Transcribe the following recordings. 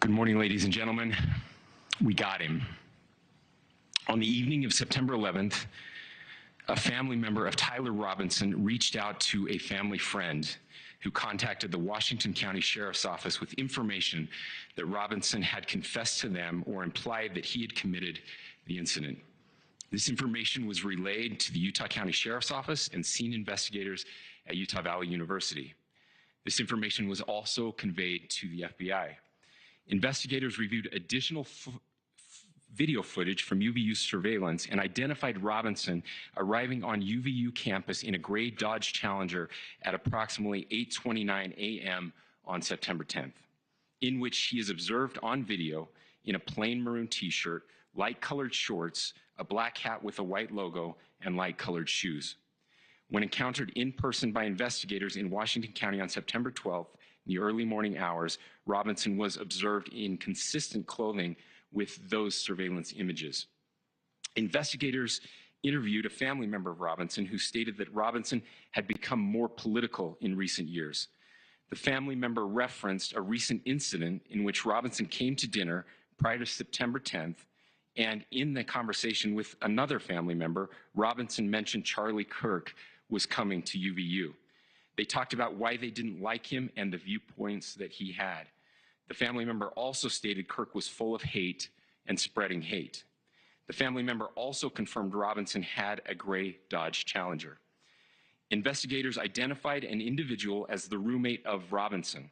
Good morning, ladies and gentlemen. We got him. On the evening of September 11th, a family member of Tyler Robinson reached out to a family friend who contacted the Washington County Sheriff's Office with information that Robinson had confessed to them or implied that he had committed the incident. This information was relayed to the Utah County Sheriff's Office and scene investigators at Utah Valley University. This information was also conveyed to the FBI. Investigators reviewed additional video footage from UVU surveillance and identified Robinson arriving on UVU campus in a gray Dodge Challenger at approximately 8:29 a.m. on September 10th, in which he is observed on video in a plain maroon t-shirt, light-colored shorts, a black hat with a white logo, and light-colored shoes. When encountered in person by investigators in Washington County on September 12th, in the early morning hours, Robinson was observed in consistent clothing with those surveillance images. Investigators interviewed a family member of Robinson who stated that Robinson had become more political in recent years. The family member referenced a recent incident in which Robinson came to dinner prior to September 10th, and in the conversation with another family member, Robinson mentioned Charlie Kirk was coming to UVU. They talked about why they didn't like him and the viewpoints that he had. The family member also stated Kirk was full of hate and spreading hate. The family member also confirmed Robinson had a gray Dodge Challenger. Investigators identified an individual as the roommate of Robinson.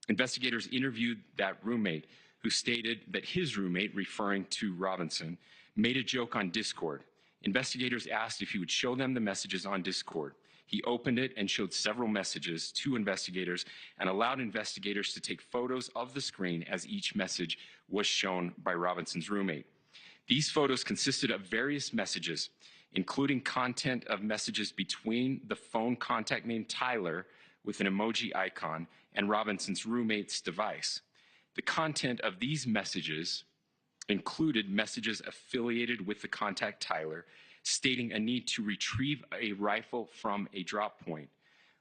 Investigators interviewed that roommate, who stated that his roommate, referring to Robinson, made a joke on Discord. Investigators asked if he would show them the messages on Discord. He opened it and showed several messages to investigators and allowed investigators to take photos of the screen as each message was shown by Robinson's roommate. These photos consisted of various messages, including content of messages between the phone contact named Tyler with an emoji icon and Robinson's roommate's device. The content of these messages included messages affiliated with the contact Tyler, stating a need to retrieve a rifle from a drop point,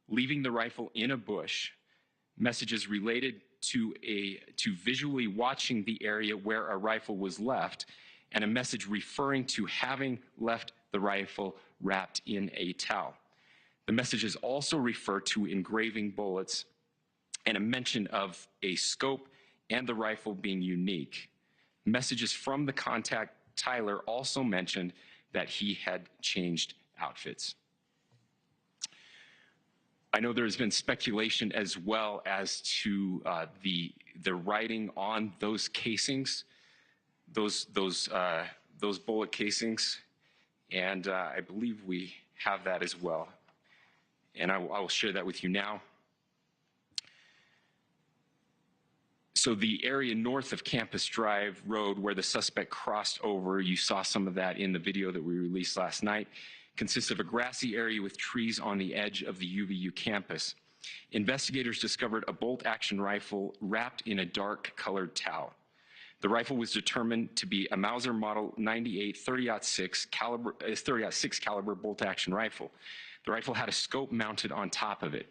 leaving the rifle in a bush, messages related to visually watching the area where a rifle was left, and a message referring to having left the rifle wrapped in a towel. The messages also refer to engraving bullets and a mention of a scope and the rifle being unique. Messages from the contact Tyler also mentioned that he had changed outfits. I know there's been speculation as well as to the writing on those casings, those bullet casings, and I believe we have that as well. And I will share that with you now. So the area north of Campus Drive Road where the suspect crossed over, you saw some of that in the video that we released last night, consists of a grassy area with trees on the edge of the UVU campus. Investigators discovered a bolt-action rifle wrapped in a dark-colored towel. The rifle was determined to be a Mauser Model 98 30-06 caliber bolt-action rifle. The rifle had a scope mounted on top of it.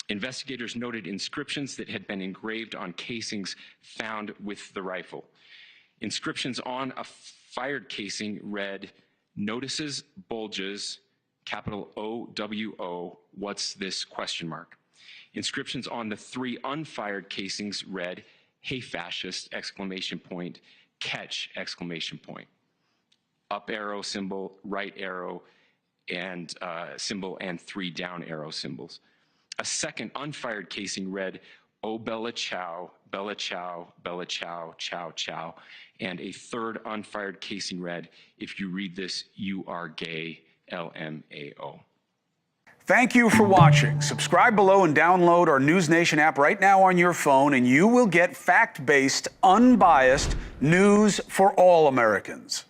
Investigators noted inscriptions that had been engraved on casings found with the rifle. Inscriptions on a fired casing read, "Notices, bulges, capital O-W-O, what's this, question mark." Inscriptions on the 3 unfired casings read, "Hey fascist, exclamation point, catch, exclamation point." Up arrow symbol, right arrow and symbol, and 3 down arrow symbols. A second unfired casing read, "Oh Bella Chow, Bella Chow, Bella Chow, Chow Chow," and a third unfired casing read, "If you read this, you are gay, LMAO." Thank you for watching. Subscribe below and download our News Nation app right now on your phone, and you will get fact-based, unbiased news for all Americans.